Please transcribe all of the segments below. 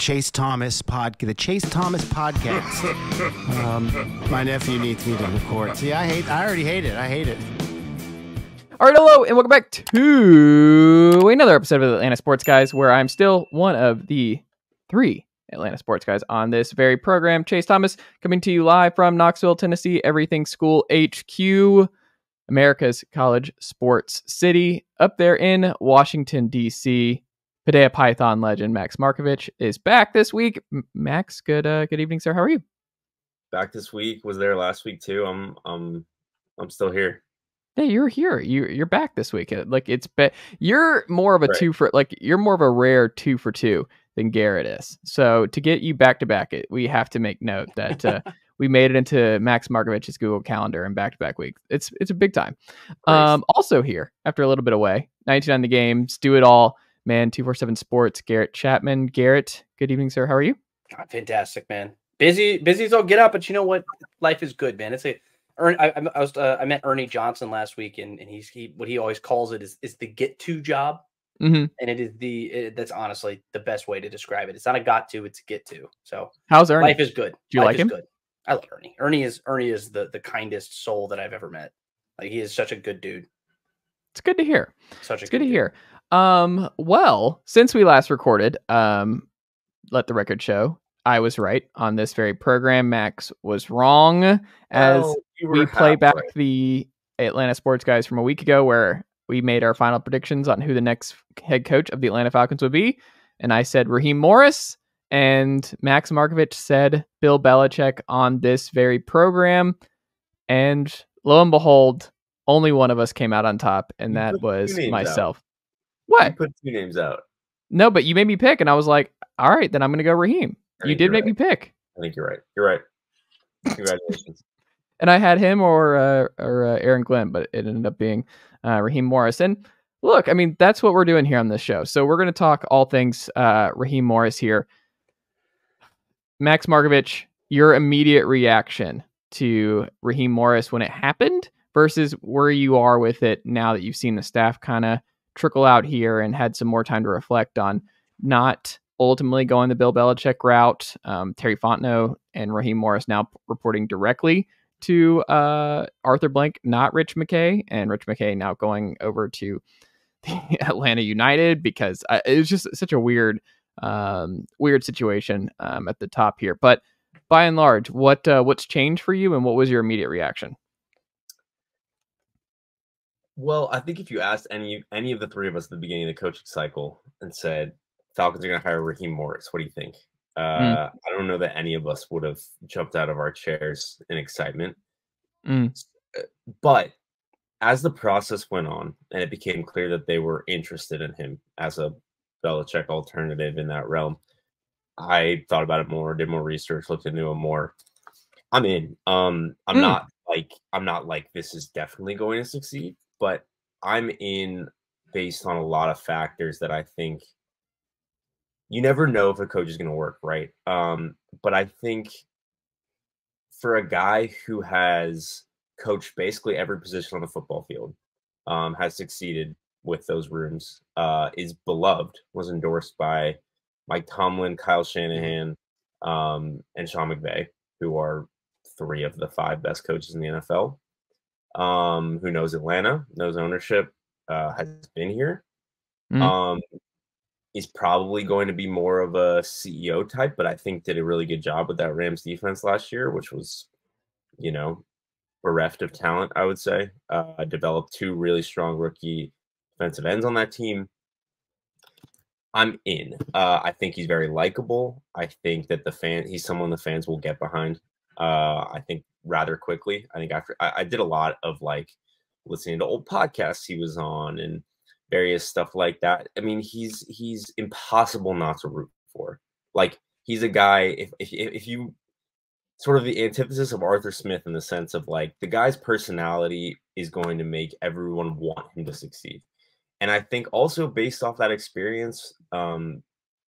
Chase Thomas podcast. My nephew needs me to record. See, I already hate it. I hate it. All right, hello, and welcome back to another episode of the Atlanta Sports Guys, where I'm still one of the 3 Atlanta Sports Guys on this very program. Chase Thomas, coming to you live from Knoxville, Tennessee, Everything School HQ, America's college sports city. Up there in Washington, D.C., Padea Python legend Max Marcovitch is back this week. Max, good evening, sir. How are you? Back this week. Was there last week too? I'm still here. Yeah, you're here. You're back this week. Like you're more of a Right. you're more of a rare 2 for 2 than Garrett is. So to get you back to back, we have to make note that we made it into Max Markovitch's Google Calendar in back-to-back weeks. It's a big time. Also here after a little bit away, 99 the games, do it all. Man, 247 Sports, Garrett Chapman. Garrett, good evening, sir. How are you? Fantastic, man. Busy's all get up, but you know what? Life is good, man. I met Ernie Johnson last week, and he what he always calls it is the get to job, Mm-hmm. and it is that's honestly the best way to describe it. It's not a got to, it's a get to. So How's Ernie? life is good. Do you Life like is him? Good. I love Ernie. Ernie is the kindest soul that I've ever met. Like, he is such a good dude. It's good to hear. Such a Good to dude. hear. Well, since we last recorded, let the record show, I was right on this very program. Max was wrong, as we play back the Atlanta Sports Guys from a week ago, where we made our final predictions on who the next head coach of the Atlanta Falcons would be. And I said Raheem Morris, and Max Markovitch said Bill Belichick on this very program. And lo and behold, only one of us came out on top, and that was myself. What? You put 2 names out. No, but you made me pick, and I was like, all right, then I'm going to go Raheem. You did make me pick. I think you're right. You're right. Congratulations. And I had him or Aaron Glenn, but it ended up being Raheem Morris. And look, I mean, that's what we're doing here on this show. So we're going to talk all things Raheem Morris here. Max Markovitch, your immediate reaction to Raheem Morris when it happened versus where you are with it now that you've seen the staff kind of trickle out here and had some more time to reflect on not ultimately going the Bill Belichick route. Terry Fontenot and Raheem Morris now reporting directly to Arthur Blank, not Rich McKay, and Rich McKay now going over to the Atlanta United, because it was just such a weird situation at the top here. But by and large, what's changed for you, and what was your immediate reaction? Well, I think if you asked any of the 3 of us at the beginning of the coaching cycle and said Falcons are going to hire Raheem Morris, what do you think? I don't know that any of us would have jumped out of our chairs in excitement. But as the process went on and it became clear that they were interested in him as a Belichick alternative in that realm, I thought about it more, did more research, looked into him more. I'm in. I'm not like this is definitely going to succeed, but I'm in based on a lot of factors that I think you never know if a coach is going to work, right? But I think for a guy who has coached basically every position on the football field, has succeeded with those rooms, is beloved, was endorsed by Mike Tomlin, Kyle Shanahan, and Sean McVay, who are 3 of the 5 best coaches in the NFL, who knows Atlanta, knows ownership, has been here. He's probably going to be more of a CEO type, but I think did a really good job with that Rams defense last year, which was, bereft of talent, I would say. Developed 2 really strong rookie defensive ends on that team. I'm in. I think he's very likable. I think that he's someone the fans will get behind. I think rather quickly. I think after I did a lot of listening to old podcasts he was on and various stuff like that. I mean, he's impossible not to root for. Like, he's a guy, if you sort of the antithesis of Arthur Smith, in the sense of the guy's personality is going to make everyone want him to succeed. And I think also based off that experience,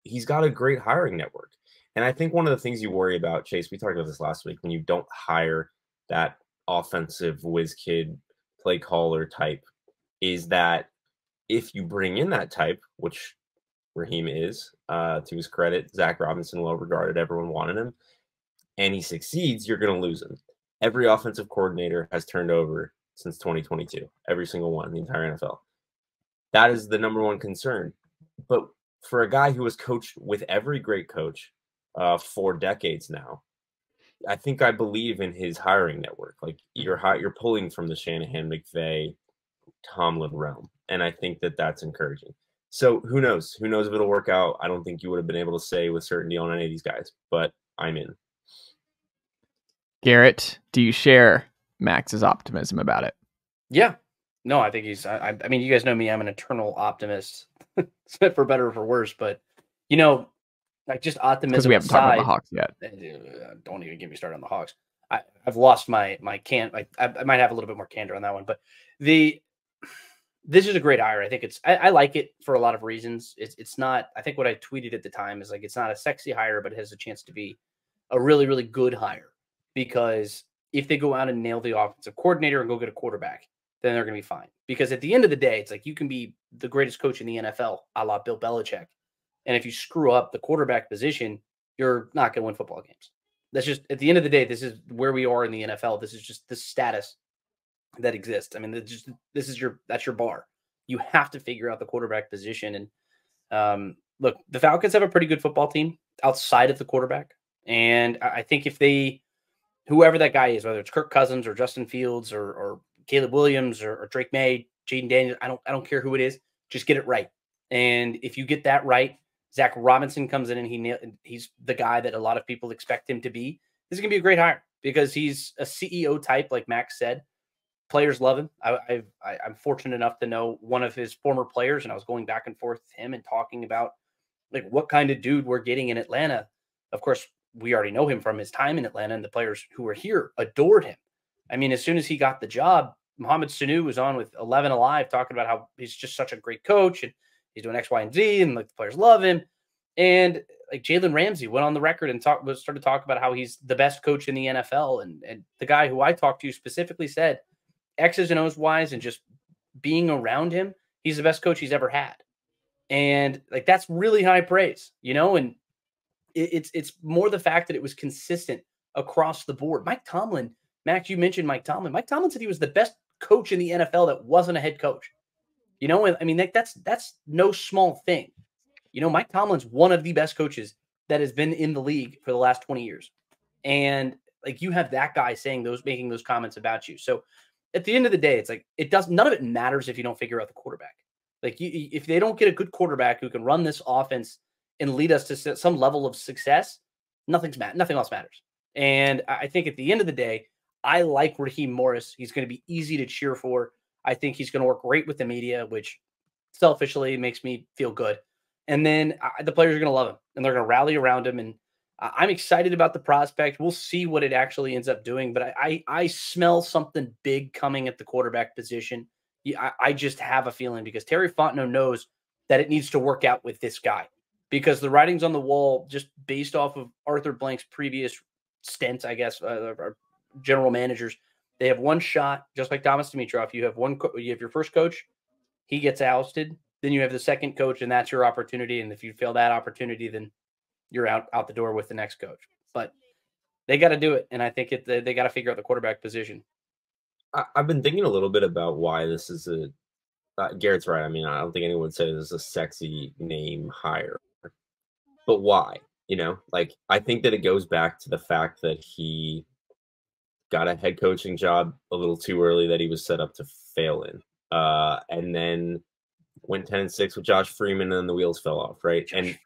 he's got a great hiring network. And I think one of the things you worry about, Chase, we talked about this last week, when you don't hire that offensive whiz kid play caller type, is that if you bring in that type, which Raheem is. To his credit, Zac Robinson, well regarded, everyone wanted him, and he succeeds, you're going to lose him. Every offensive coordinator has turned over since 2022, every single one in the entire NFL. That is the number one concern. But for a guy who has coached with every great coach for decades now, I believe in his hiring network. Like you're pulling from the Shanahan, McVay, Tomlin realm, and I think that that's encouraging. So who knows? Who knows if it'll work out? I don't think you would have been able to say with certainty on any of these guys, but I'm in. Garrett, do you share Max's optimism about it? Yeah. No, I think I mean, you guys know me. I'm an eternal optimist, for better or for worse. But, like just optimism because we haven't talked about the Hawks yet. Don't even get me started on the Hawks. I've lost my I might have a little bit more candor on that one. But this is a great hire. I think I like it for a lot of reasons. It's not, I think what I tweeted at the time is like, it's not a sexy hire, but it has a chance to be a really, really good hire. Because if they go out and nail the offensive coordinator and go get a quarterback, then they're going to be fine. Because at the end of the day, it's like you can be the greatest coach in the NFL, a la Bill Belichick. And if you screw up the quarterback position, you're not going to win football games. That's just, at the end of the day, this is where we are in the NFL. This is just the status that exists. I mean, that's your bar. You have to figure out the quarterback position. And look, the Falcons have a pretty good football team outside of the quarterback. And I think if whoever that guy is, whether it's Kirk Cousins or Justin Fields or Caleb Williams or Drake May, Jaden Daniels, I don't care who it is, just get it right. And if you get that right, Zac Robinson comes in and he's the guy that a lot of people expect him to be. This is going to be a great hire because he's a CEO type, like Max said. Players love him. I'm fortunate enough to know one of his former players, and I was going back and forth with him and talking about like what kind of dude we're getting in Atlanta. Of course, we already know him from his time in Atlanta, and the players who were here adored him. I mean, as soon as he got the job, Mohamed Sanu was on with 11 Alive talking about how he's just such a great coach and he's doing X, Y, and Z, and like the players love him. And like Jalen Ramsey went on the record and started talking about how he's the best coach in the NFL. And the guy who I talked to specifically said X's and O's wise and just being around him, he's the best coach he's ever had. And like that's really high praise, and it's more the fact that it was consistent across the board. Mike Tomlin, Max, you mentioned Mike Tomlin. Mike Tomlin said he was the best coach in the NFL that wasn't a head coach. I mean, that's no small thing. Mike Tomlin's one of the best coaches that has been in the league for the last 20 years. And like you have that guy making those comments about you. So at the end of the day, it's like none of it matters if you don't figure out the quarterback. Like if they don't get a good quarterback who can run this offense and lead us to some level of success, nothing else matters. And I think at the end of the day, I like Raheem Morris. He's going to be easy to cheer for. I think he's going to work great with the media, which selfishly makes me feel good. And then the players are going to love him, and they're going to rally around him. And I'm excited about the prospect. We'll see what it actually ends up doing. But I smell something big coming at the quarterback position. I just have a feeling because Terry Fontenot knows that it needs to work out with this guy. Because the writing's on the wall just based off of Arthur Blank's previous stints, I guess, general managers. They have one shot, just like Thomas Dimitroff. You have your first coach, he gets ousted. Then you have the second coach, and that's your opportunity. And if you fail that opportunity, then you're out the door with the next coach. But they got to do it, and I think they got to figure out the quarterback position. I've been thinking a little bit about why this is Garrett's right. I mean, I don't think anyone would say this is a sexy name hire. But why? Like I think that it goes back to the fact that he got a head coaching job a little too early that he was set up to fail in. And then went 10-6 with Josh Freeman and then the wheels fell off, right? Freeman.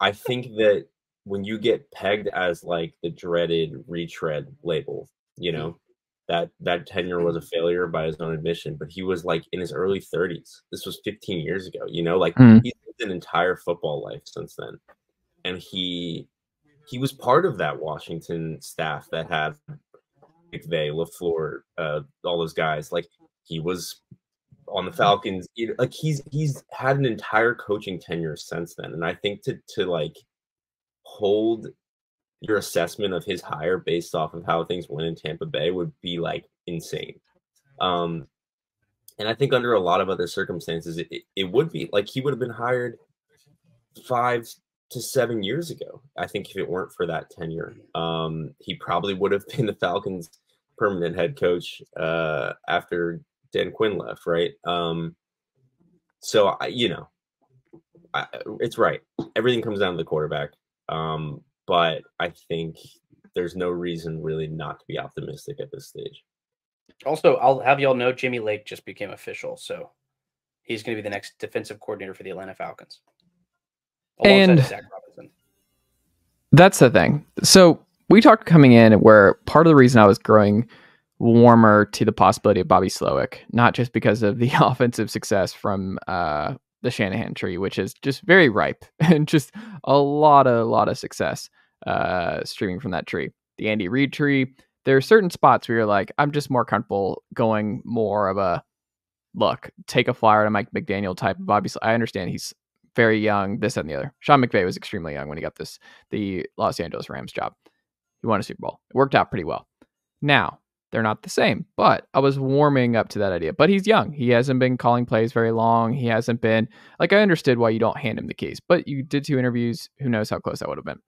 I think that when you get pegged as like the dreaded retread label, that tenure was a failure by his own admission, but he was like in his early 30s. This was 15 years ago, he's lived an entire football life since then. And he was part of that Washington staff that had McVay, LaFleur, all those guys. Like he was on the Falcons. Like he's had an entire coaching tenure since then. And I think to like hold your assessment of his hire based off of how things went in Tampa Bay would be like insane. And I think under a lot of other circumstances, it would be like he would have been hired 5 to 7 years ago. I think if it weren't for that tenure, he probably would have been the Falcons' permanent head coach after Dan Quinn left, right? So, it's right. Everything comes down to the quarterback. But I think there's no reason really not to be optimistic at this stage. Also, I'll have y'all know Jimmy Lake just became official, so he's going to be the next defensive coordinator for the Atlanta Falcons. And Zac Robinson. That's the thing. So we talked coming in where part of the reason I was growing warmer to the possibility of Bobby Slowick, not just because of the offensive success from the Shanahan tree, which is just very ripe and just a lot of success streaming from that tree. The Andy Reid tree, there are certain spots where you're like, I'm just more comfortable going more of a look, take a flyer to Mike McDaniel type of Bobby. I understand he's very young, this and the other. Sean McVay was extremely young when he got the Los Angeles Rams job. He won a Super Bowl. It worked out pretty well. Now, they're not the same, but I was warming up to that idea. But he's young. He hasn't been calling plays very long. He hasn't been, like, I understood why you don't hand him the keys, but you did 2 interviews. Who knows how close that would have been.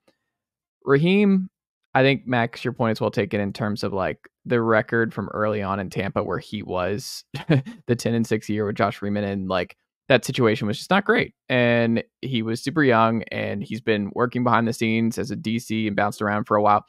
Raheem, I think, Max, your point is well taken in terms of, like, the record from early on in Tampa where he was the 10-6 year with Josh Freeman, and, like, that situation was just not great. And he was super young, and he's been working behind the scenes as a DC and bounced around for a while.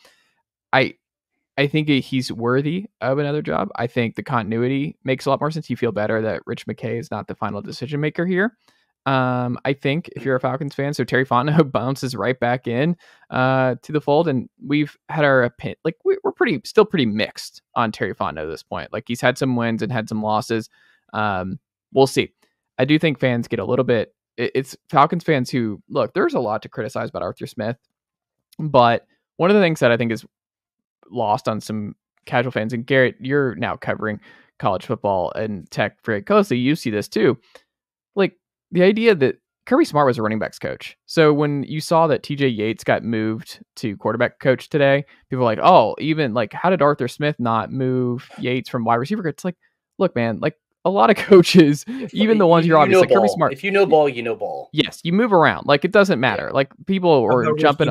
I think he's worthy of another job. I think the continuity makes a lot more sense. You feel better that Rich McKay is not the final decision maker here. I think if you're a Falcons fan, so Terry Fontenot bounces right back in to the fold, and we've had our opinion. Like we're still pretty mixed on Terry Fontenot at this point. Like he's had some wins and had some losses. We'll see. I do think fans get a little bit. It's Falcons fans who look. There's a lot to criticize about Arthur Smith, but one of the things that I think is lost on some casual fans, and Garrett, you're now covering college football and tech very closely. You see this too. Like the idea that Kirby Smart was a running backs coach. So when you saw that TJ Yates got moved to quarterback coach today, people were like, oh, even like, how did Arthur Smith not move Yates from wide receiver? It's like, look, man, like a lot of coaches, even the ones you're obviously like Kirby Smart. If you know ball, you know ball. Yes, you move around. Like it doesn't matter. Yeah. Like people were jumping.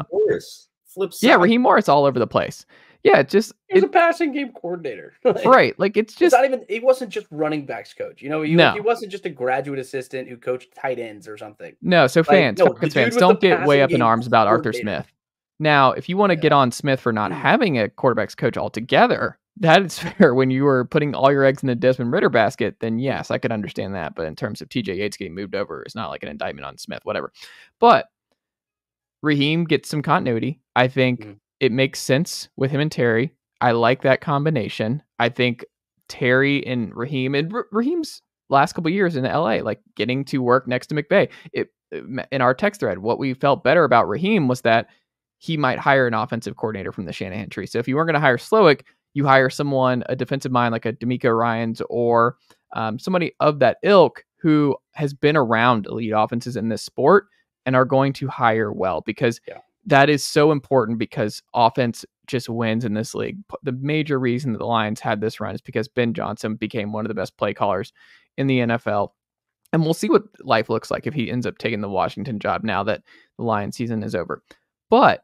Yeah, Raheem Morris all over the place. Yeah, it just he was a passing game coordinator, right? Like it's just not even. He wasn't just running backs coach. You know, he wasn't just a graduate assistant who coached tight ends or something. No, so fans, fans don't get way up in arms about Arthur Smith. Now, if you want to get on Smith for not having a quarterbacks coach altogether, that is fair. When you were putting all your eggs in the Desmond Ridder basket, then yes, I could understand that. But in terms of TJ Yates getting moved over, it's not like an indictment on Smith, whatever. But Raheem gets some continuity. I think it makes sense with him and Terry. I like that combination. I think Terry and Raheem's last couple of years in LA, like getting to work next to McVay. In our text thread, what we felt better about Raheem was that he might hire an offensive coordinator from the Shanahan tree. So if you weren't going to hire Slowick, you hire someone, a defensive mind like a D'Amico Ryans or somebody of that ilk who has been around elite offenses in this sport and are going to hire well, because that is so important, because offense just wins in this league. The major reason that the Lions had this run is because Ben Johnson became one of the best play callers in the NFL. And we'll see what life looks like if he ends up taking the Washington job now that the Lions season is over. But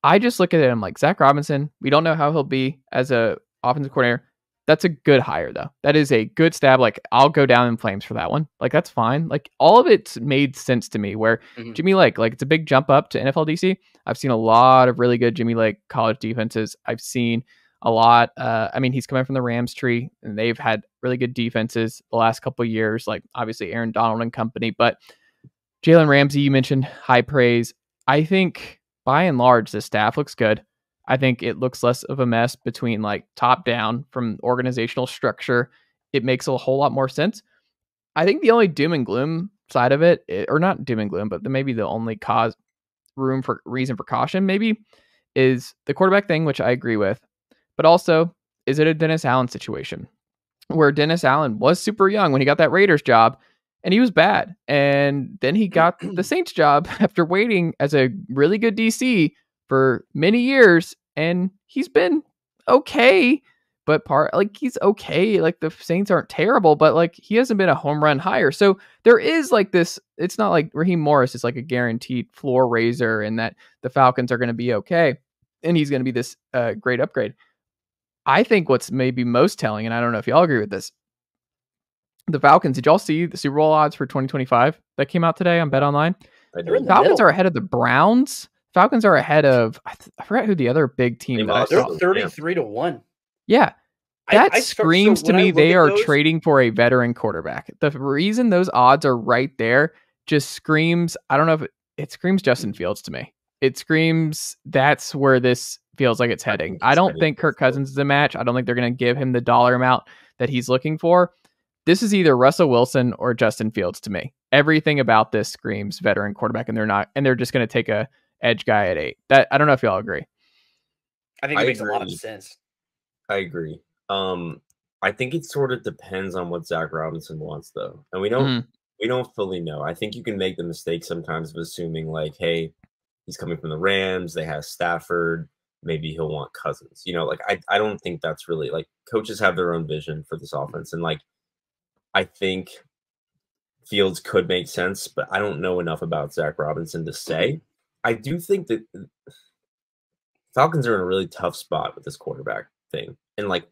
I just look at it, I'm like, Zac Robinson, we don't know how he'll be as a offensive coordinator. That's a good hire, though. That is a good stab. Like, I'll go down in flames for that one. Like, that's fine. Like, all of it's made sense to me, where Jimmy Lake, like, it's a big jump up to NFL DC. I've seen a lot of really good Jimmy Lake college defenses. I've seen a lot. He's coming from the Rams tree, and they've had really good defenses the last couple of years, like, obviously, Aaron Donald and company. But Jalen Ramsey, you mentioned, high praise. I think, by and large, the staff looks good. I think it looks less of a mess between like top down from organizational structure. It makes a whole lot more sense. I think the only doom and gloom side of it, or not doom and gloom, but maybe the only reason for caution maybe is the quarterback thing, which I agree with. But also, is it a Dennis Allen situation where Dennis Allen was super young when he got that Raiders job and he was bad. And then he got the Saints job after waiting as a really good DC for many years, and he's been okay, but he's okay. Like the Saints aren't terrible, but like he hasn't been a home run hire. So there is like this, it's not like Raheem Morris is like a guaranteed floor raiser and that the Falcons are going to be okay. And he's going to be this great upgrade. I think what's maybe most telling, and I don't know if y'all agree with this, the Falcons, did y'all see the Super Bowl odds for 2025 that came out today on BetOnline? Falcons are ahead of the Browns. Falcons are ahead of, I forgot who the other big team that I They're saw. 33-1. Yeah. That screams to me they are those, trading for a veteran quarterback. The reason those odds are right there just screams, I don't know if it screams Justin Fields to me. It screams that's where this feels like it's heading. I don't think Kirk Cousins is a match. I don't think they're going to give him the dollar amount that he's looking for. This is either Russell Wilson or Justin Fields to me. Everything about this screams veteran quarterback, and they're not, and they're just going to take a edge guy at 8. That I don't know if y'all agree. I think it makes a lot of sense. I agree. I think it sort of depends on what Zac Robinson wants, though, and we don't fully know. I think you can make the mistake sometimes of assuming like, hey, he's coming from the Rams. They have Stafford. Maybe he'll want Cousins. You know, like I don't think that's really like coaches have their own vision for this offense, and like I think Fields could make sense, but I don't know enough about Zac Robinson to say. I do think that Falcons are in a really tough spot with this quarterback thing, and like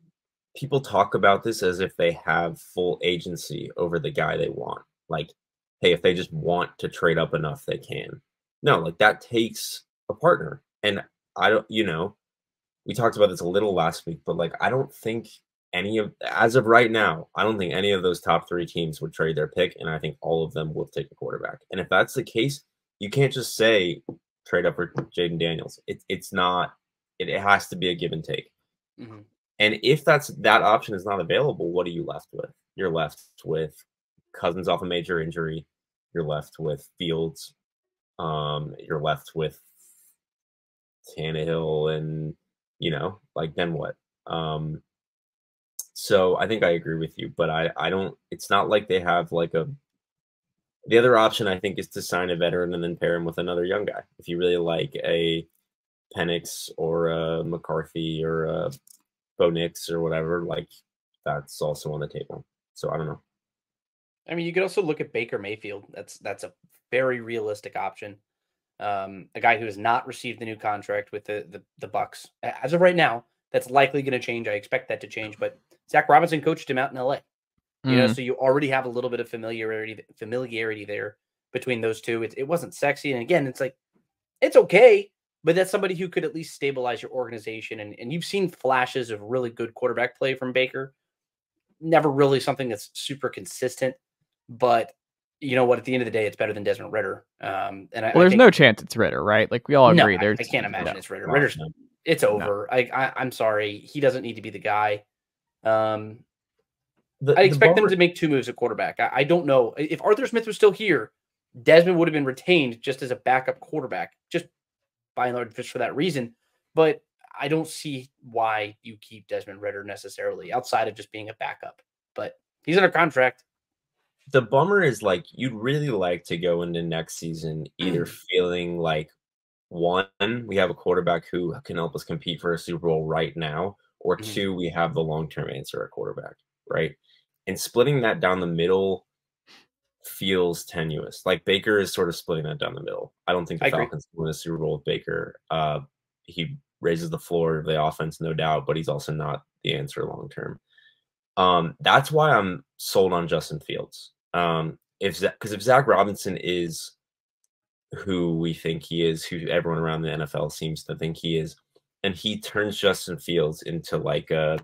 people talk about this as if they have full agency over the guy they want. Like, hey, if they just want to trade up enough, they can. No, like that takes a partner. And I don't, we talked about this a little last week, but like, I don't think as of right now, I don't think any of those top 3 teams would trade their pick. And I think all of them will take a quarterback. And if that's the case, you can't just say trade up for Jaden Daniels. It's not, it has to be a give and take. Mm-hmm. And if that option is not available, what are you left with? You're left with Cousins off a major injury. You're left with Fields. You're left with Tannehill, and like then what? So I think I agree with you, but I don't. It's not like they have like the other option. I think is to sign a veteran and then pair him with another young guy. If you really like a Penix or a McCarthy or a Bo Nix or whatever, like that's also on the table. So I don't know. I mean, you could also look at Baker Mayfield. That's a very realistic option. A guy who has not received the new contract with the Bucks as of right now. That's likely going to change. I expect that to change. But Zac Robinson coached him out in LA. So you already have a little bit of familiarity there between those two. It wasn't sexy, and again, it's like it's okay. But that's somebody who could at least stabilize your organization. And you've seen flashes of really good quarterback play from Baker. Never really something that's super consistent. But you know what? At the end of the day, it's better than Desmond Ridder. There's no chance it's Ridder, right? Like we all agree. I can't imagine it's Ridder. Ridder's it's over. No. I'm sorry. He doesn't need to be the guy. I expect them to make 2 moves at quarterback. I don't know. If Arthur Smith was still here, Desmond would have been retained just as a backup quarterback. Just by and large, just for that reason. But I don't see why you keep Desmond Ridder necessarily outside of just being a backup. But he's under contract. The bummer is like you'd really like to go into next season either feeling like, one, we have a quarterback who can help us compete for a Super Bowl right now, or 2, we have the long-term answer at quarterback, right? And splitting that down the middle feels tenuous. Like Baker is sort of splitting that down the middle. I don't think the Falcons win a Super Bowl with Baker. He raises the floor of the offense, no doubt, but he's also not the answer long term. That's why I'm sold on Justin Fields. If Zac Robinson is who we think he is, who everyone around the NFL seems to think he is, and he turns Justin Fields into like a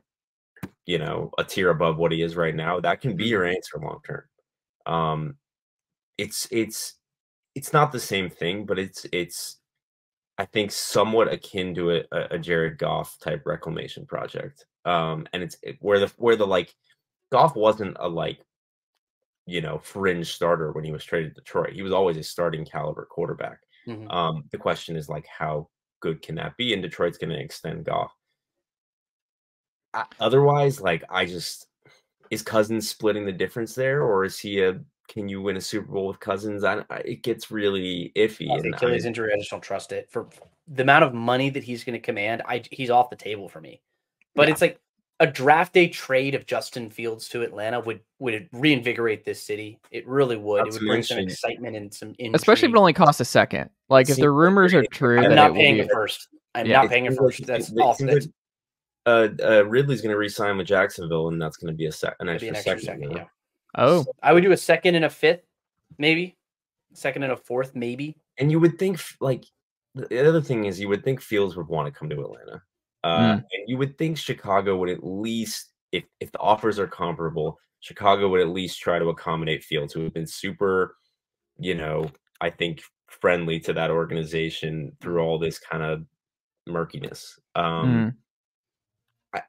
tier above what he is right now, that can be your answer long term. It's not the same thing, but it's I think somewhat akin to a Jared Goff type reclamation project. And it's where the like Goff wasn't a fringe starter when he was traded to Detroit. He was always a starting caliber quarterback. The question is like how good can that be? And Detroit's going to extend Goff. Otherwise, like is Cousins splitting the difference there, or is he can you win a Super Bowl with Cousins? It gets really iffy. The Achilles injury, I just don't trust it. For the amount of money that he's going to command, he's off the table for me. But it's like a draft day trade of Justin Fields to Atlanta would reinvigorate this city. It really would. Not It would to bring some mention- excitement and some intrigue. Especially if it only costs a second. Like if the seems like rumors they're are true gonna- I'm that not it will paying be it first. I'm Yeah. not paying it first. That's awesome. That's Ridley's going to re-sign with Jacksonville, and that's going to be an extra second. You know? yeah. Oh, I would do a second and a fifth, maybe. Second and a fourth, maybe. And you would think, like, the other thing is, you would think Fields would want to come to Atlanta, and you would think Chicago would at least, if the offers are comparable, Chicago would at least try to accommodate Fields, who have been super, I think friendly to that organization through all this kind of murkiness.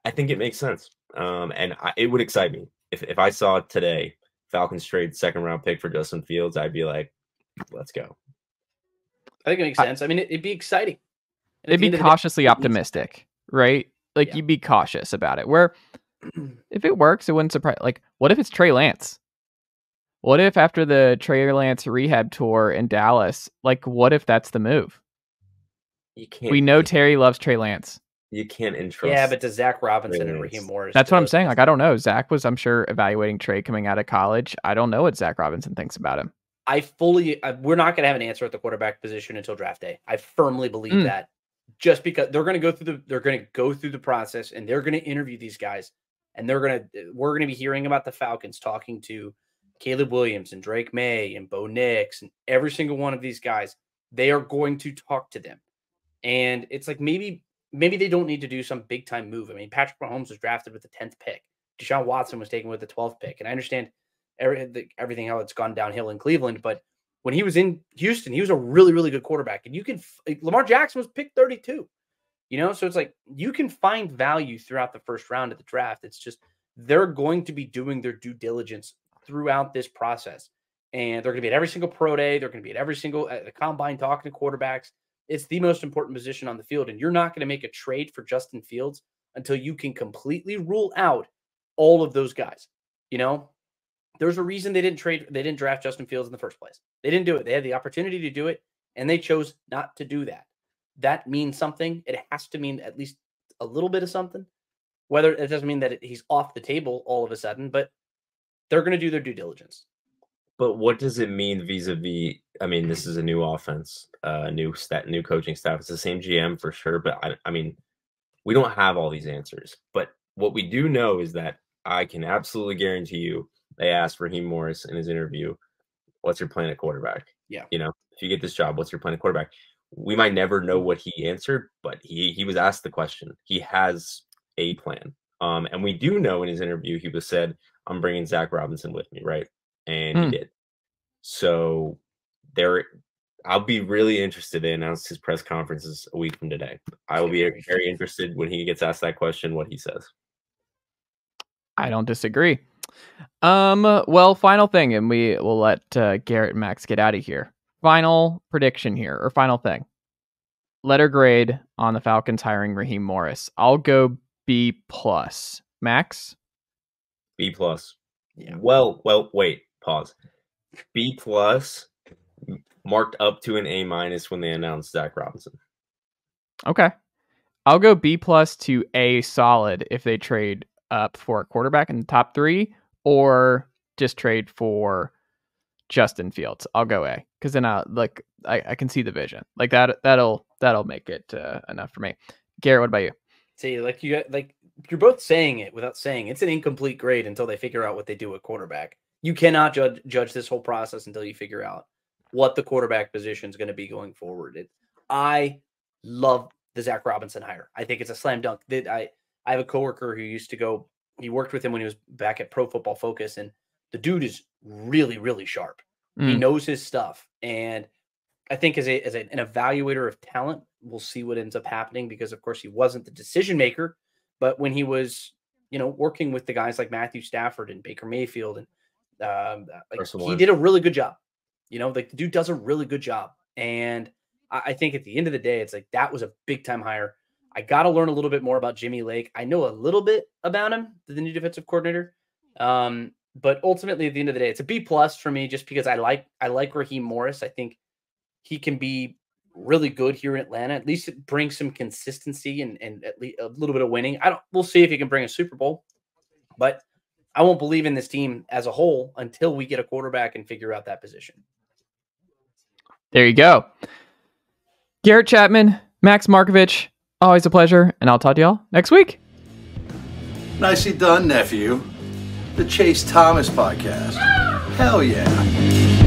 I think it makes sense, and it would excite me if I saw today Falcons trade second round pick for Justin Fields. I'd be like, let's go. I think it makes sense. I mean, it'd be exciting. And it'd be cautiously optimistic, right? Like Yeah. you'd be cautious about it. Where if it works, it wouldn't surprise. Like, what if it's Trey Lance? What if after the Trey Lance rehab tour in Dallas, like, what if that's the move? You can't. We know Terry loves Trey Lance. You can't entrust. Yeah, but does Zac Robinson and Lance. Raheem Morris? That's what I'm those- saying. Like, I don't know. Zach was, I'm sure, evaluating Trey coming out of college. I don't know what Zac Robinson thinks about him. We're not going to have an answer at the quarterback position until draft day. I firmly believe that, just because they're going to go through the process, and they're going to interview these guys, and we're going to be hearing about the Falcons talking to Caleb Williams and Drake May and Bo Nix and every single one of these guys. They are going to talk to them, and it's like maybe they don't need to do some big time move. I mean, Patrick Mahomes was drafted with the 10th pick. Deshaun Watson was taken with the 12th pick, and I understand everything how it's gone downhill in Cleveland, but when he was in Houston, he was a really, really good quarterback. And Lamar Jackson was picked 32, so it's like you can find value throughout the first round of the draft. It's just they're going to be doing their due diligence throughout this process, and they're going to be at every single pro day. They're going to be at every single at the combine talking to quarterbacks. It's the most important position on the field, and you're not going to make a trade for Justin Fields until you can completely rule out all of those guys. There's a reason they didn't draft Justin Fields in the first place. They didn't do it. They had the opportunity to do it, and they chose not to do that. That means something. It has to mean at least a little bit of something. Whether it doesn't mean that he's off the table all of a sudden, but they're going to do their due diligence. But what does it mean vis-a-vis? I mean, this is a new offense, new coaching staff. It's the same GM for sure, but I mean, we don't have all these answers. But what we do know is that I can absolutely guarantee you, they asked Raheem Morris in his interview, "What's your plan at quarterback?" Yeah, if you get this job, what's your plan at quarterback? We might never know what he answered, but he was asked the question. He has a plan, and we do know in his interview he was said, "I'm bringing Zac Robinson with me," right? And he did. So I'll be really interested to announce his press conferences a week from today. I will be very interested when he gets asked that question, what he says. I don't disagree. Well, final thing, and we will let Garrett and Max get out of here. Final prediction here, or final thing. Letter grade on the Falcons hiring Raheem Morris. I'll go B+. Max? B+. Yeah. Well, wait, pause. B+ marked up to an A- when they announced Zac Robinson. Okay. I'll go B+ to A solid if they trade up for a quarterback in the top 3, or just trade for Justin Fields. I'll go A, because then I can see the vision. Like that'll make it enough for me. Garrett, what about you? See, you're both saying it without saying it's an incomplete grade until they figure out what they do at quarterback. You cannot judge this whole process until you figure out what the quarterback position is going to be going forward. I love the Zac Robinson hire. I think it's a slam dunk. I have a coworker who used to go. He worked with him when he was back at Pro Football Focus, and the dude is really, really sharp. He knows his stuff, and I think as an evaluator of talent, we'll see what ends up happening, because of course he wasn't the decision maker, but when he was, working with the guys like Matthew Stafford and Baker Mayfield, and he did a really good job. The dude does a really good job, and I think at the end of the day, it's like that was a big time hire. I got to learn a little bit more about Jimmy Lake. I know a little bit about him, the new defensive coordinator. But ultimately, at the end of the day, it's a B+ for me, just because I like Raheem Morris. I think he can be really good here in Atlanta. At least it brings some consistency and at least a little bit of winning. We'll see if he can bring a Super Bowl, but I won't believe in this team as a whole until we get a quarterback and figure out that position. There you go. Garrett Chapman, Max Marcovitch, always a pleasure, and I'll talk to y'all next week. Nicely done, nephew. The Chase Thomas Podcast. Hell yeah.